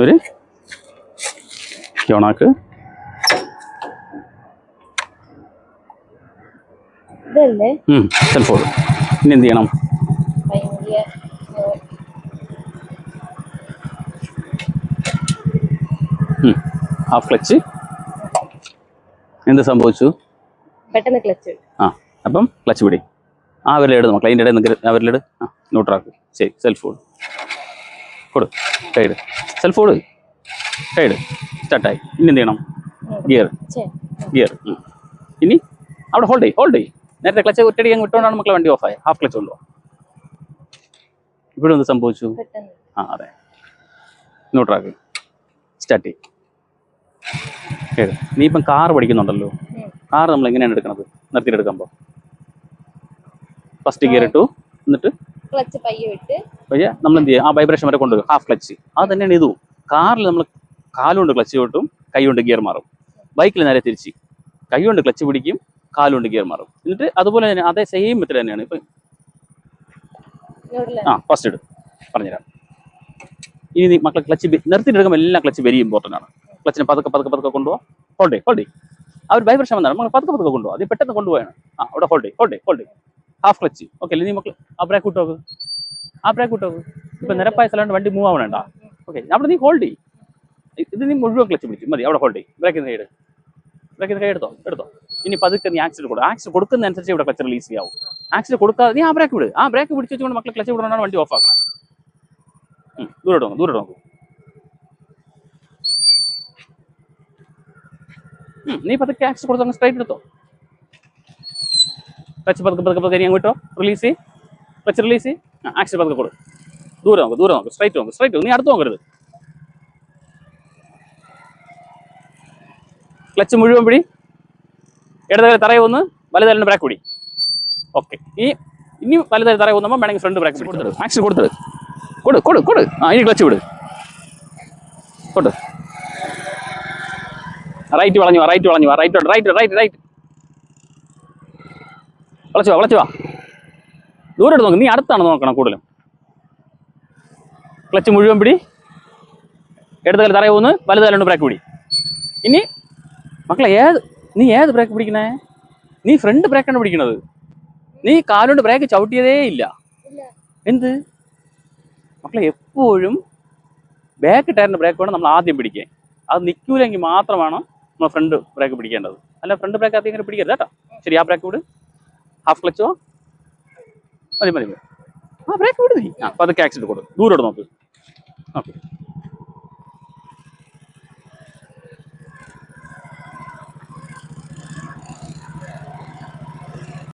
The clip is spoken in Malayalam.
ഒരു ഓണാക്ക്. സെൽഫ് ഓടും. ഇനി എന്ത് ചെയ്യണം? Half clutch. എന്ത് സംഭവിച്ചു? പെട്ടെന്ന് ക്ലച്ച്. അപ്പം ക്ലച്ച് പിടി. ആ വിരലെട് നമുക്ക് അതിൻ്റെ ഇടയിൽ നിൽക്കരുത്. ആ വിരലെട്. ന്യൂട്രാക്ക്. ശരി. സെൽഫ് ഓട്. കൊടു. ടൈഡ്. സെൽഫ് ഓട്. ടൈഡ്. സ്റ്റാർട്ടായി. ഇനി എന്ത് ചെയ്യണം? ഗിയർ. ഇനി അവിടെ ഹോൾഡ് ചെയ്യും. നേരത്തെ ക്ലച്ച് ഒറ്റടി അങ്ങ് വിട്ടുകൊണ്ടാണ് മക്കളെ വണ്ടി ഓഫായി. ഹാഫ് ക്ലച്ച് കൊണ്ടുപോകാം. ഇവിടെ എന്ത് സംഭവിച്ചു? അതെ. ന്യൂട്രാക്ക്. സ്റ്റാർട്ട് ചെയ്യും. നീ ഇപ്പം കാർ പഠിക്കുന്നുണ്ടല്ലോ. കാർ നമ്മൾ എങ്ങനെയാണ് എടുക്കണത്? നിർത്തിയിട്ടെടുക്കുമ്പോൾ ഫസ്റ്റ് ഗിയർ ഇട്ടു, എന്നിട്ട് ക്ലച്ച് പയ്യെ നമ്മൾ എന്ത് ചെയ്യും? ആ വൈബ്രേഷൻ വരെ കൊണ്ടുവരും. Half clutch. അത് തന്നെയാണ് ഇതും. കാറിൽ നമ്മൾ കാലുകൊണ്ട് ക്ലച്ച് വിട്ടും കൈകൊണ്ട് ഗിയർ മാറും. ബൈക്കിൽ നേരെ തിരിച്ച് കൈകൊണ്ട് ക്ലച്ച് പിടിക്കും, കാലുകൊണ്ട് ഗിയർ മാറും. എന്നിട്ട് അതുപോലെ തന്നെ അതേ സെയിം മെത്തേഡ് തന്നെയാണ് ഇപ്പം. ഫസ്റ്റ് ഇടും. പറഞ്ഞുതരാം. ഇനി മക്കളെ ക്ലച്ച് നിർത്തിയിട്ടെടുക്കുമ്പോൾ എല്ലാം ക്ലച്ച് വെരി ഇമ്പോർട്ടൻ്റ് ആണ്. ക്ലച്ചിനെ പതുക്കെ കൊണ്ടുപോകാം. ഹോൾഡ്. ആ ഒരു വൈബ്രേഷൻ വന്നാണ് നമ്മൾ പതുക്കെ കൊണ്ടുപോകാം. അത് പെട്ടെന്ന് കൊണ്ടുപോയാണ്. അവിടെ ഹോൾഡ്. Half clutch. ഓക്കെ അല്ലേ? നീ മക്കൾ ആ ബ്രേക്ക് വിട്ടോക്ക്. ഇപ്പം നിരപ്പായ സ്ഥലമാണ് വണ്ടി മൂവ് ആവണേണ്ട. ഓക്കെ, അവിടെ നീ ഹോൾഡ് ചെയ്യും. ഇത് നീ മുഴുവൻ ക്ലച്ച് പിടിച്ചു മതി. അവിടെ ഹോൾഡ് ചെയ്യും. ബ്രേക്കിന് കൈ എടുത്തോ. ഇനി പതുക്കെ നീ ആക്സിൽ കൊടുക്കും. ആക്സിൽ കൊടുക്കുന്നതനുസരിച്ച് ഇവിടെ ക്ലച്ച് റിലീസ് ചെയ്യാവും. ആക്സിൽ കൊടുക്കാതെ നീ ആ ബ്രേക്ക് വിട്. ആ ബ്രേക്ക് പിടിച്ച് വെച്ചുകൊണ്ട് മക്കളെ ക്ലച്ച് വിടണമെന്നാണ് വണ്ടി ഓഫ് ആക്കണം. ദൂരോട്ട് നോക്കും. നീ പതുക്കെ ആക്സിൽ കൊടുത്തോ. സ്ട്രൈറ്റ് എടുത്തോ. ക്ലച്ച് പതുക്കെ നീ അങ്ങോട്ടോ റിലീസ് ചെയ്യും. ക്ലച്ച് റിലീസ് ചെയ്യും. ആക്സിൽ പതുക്കെ കൊടുക്കും. ദൂരം നോക്ക്. സ്ട്രൈറ്റ് നോക്ക്. നീ അടുത്ത് നോക്കരുത്. ക്ലച്ച് മുഴുവൻ പിടി. ഇടതുകാലം തറയിൽ വന്ന് വലതുകാലിന് ബ്രേക്ക് പിടി. ഓക്കെ, ഇനി വലതുകാലം തറയിൽ വന്നപ്പോൾ വേണമെങ്കിൽ ഫ്രണ്ട് ബ്രേക്ക് കൊടുത്തിട്ട് ആക്സിൽ കൊടുത്തിട്ട് കൊടു. ഇനി ക്ലച്ച് വിട്. കൊടു. റൈറ്റ് വളഞ്ഞു വാ. റൈറ്റ്. വളച്ചു വാ. ദൂരം നോക്ക്. നീ അടുത്താണ് നോക്കണം കൂടുതലും. ക്ലച്ച് മുഴുവൻ പിടി. ഇടതുകാലം തറയിൽ വന്ന് വലതുകാലുണ്ട് ബ്രേക്ക് പിടി. ഇനി മക്കളെ നീ ഏത് ബ്രേക്ക് പിടിക്കണേ? നീ ഫ്രണ്ട് ബ്രേക്കാണ് പിടിക്കണത്. നീ കാലുകൊണ്ട് ബ്രേക്ക് ചവിട്ടിയതേ ഇല്ല. എന്ത് മക്കളെ? എപ്പോഴും ബാക്ക് ടയറിൻ്റെ ബ്രേക്ക് വേണം നമ്മൾ ആദ്യം പിടിക്കാൻ. അത് നിൽക്കൂലെങ്കിൽ മാത്രമാണ് നമ്മൾ ഫ്രണ്ട് ബ്രേക്ക് പിടിക്കേണ്ടത്. അല്ല ഫ്രണ്ട് ബ്രേക്ക് ആദ്യം ഇങ്ങനെ പിടിക്കരുത് കേട്ടോ. ശരി, ആ ബ്രേക്ക് വിട്. ഹാഫ് ക്ലച്ചോ മതി. ആ ബ്രേക്ക് വിട് നീ. പതുക്കെ ആക്സിഡൻറ്റ് കൊടുക്കും. ദൂരോട്ട് നോക്ക്.